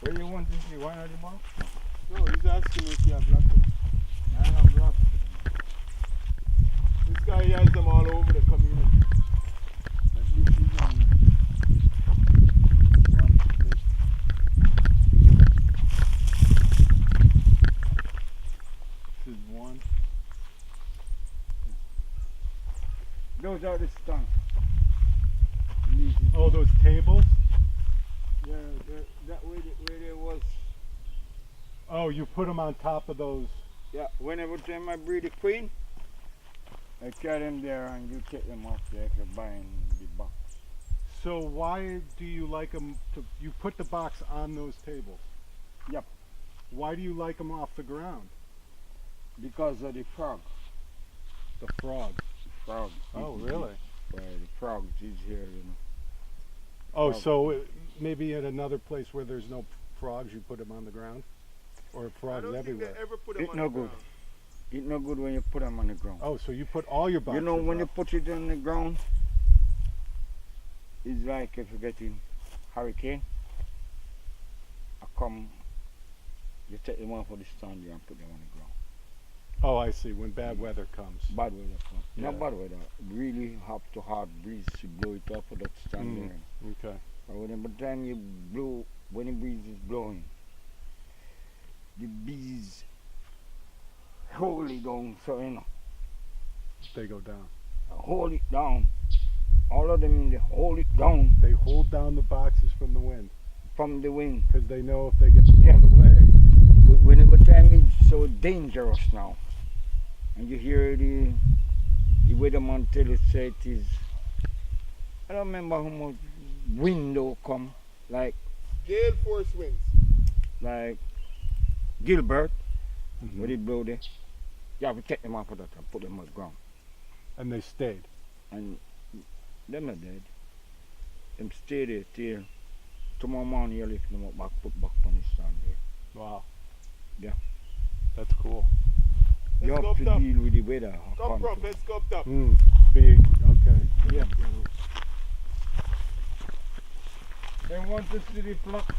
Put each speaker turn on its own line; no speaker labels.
What do you want to see? One of the box?
No, he's asking if you have lots.
I have lots.
This guy has them all over the community.
But this is one. This is one. Those are the stumps.
Oh, those tables?
Yeah, that where there was.
Oh, you put them on top of those.
Yeah, whenever time I breed the queen, I carry them there and you take them off there if you're buying the box.
So why do you like them to, you put the box on those tables?
Yep.
Why do you like them off the ground?
Because of the frog.
The frogs.
The frog.
Oh, really?
The frogs is here, you know.
Oh,
Frog.
so maybe at another place where there's no frogs, you put them on the ground? Or
I
frogs
don't think
everywhere?
they ever put them
It's
on
no
the
good.
ground.
It's no good when you put them on the ground.
Oh, so you put all your boxes
You know, when you
up.
put it on the ground, it's like if you get in hurricane, I come, you take them off of the stand here and put them on the ground.
Oh, I see, when bad weather comes.
Bad weather comes. Not
Yeah.
bad weather. Really have to hard breeze to blow it off of that stand there.
Okay.
But whenever time you blow, when the breeze is blowing, the bees hold it down, so you know,
They go down.
hold it down. All of them, they hold it down
They hold down the boxes from the wind
from the wind.
because they know if they get blown
Yeah.
away.
But whenever time it's so dangerous now, and you hear the weatherman tell you say it is, I don't remember how much wind will come, like
Gale force winds.
Gilbert,
Mhm.
when it blow there, you have to take them off of that and put them on the ground.
And they stayed.
And them are dead. Them stay there till tomorrow morning you lift them up back, put back on the stand there.
Wow.
Yeah.
That's cool.
You
Let's go
have
up
to
top.
deal with the weather.
Come, Prof, let's go up top.
Big. Okay.
Yeah. They want to see the flock.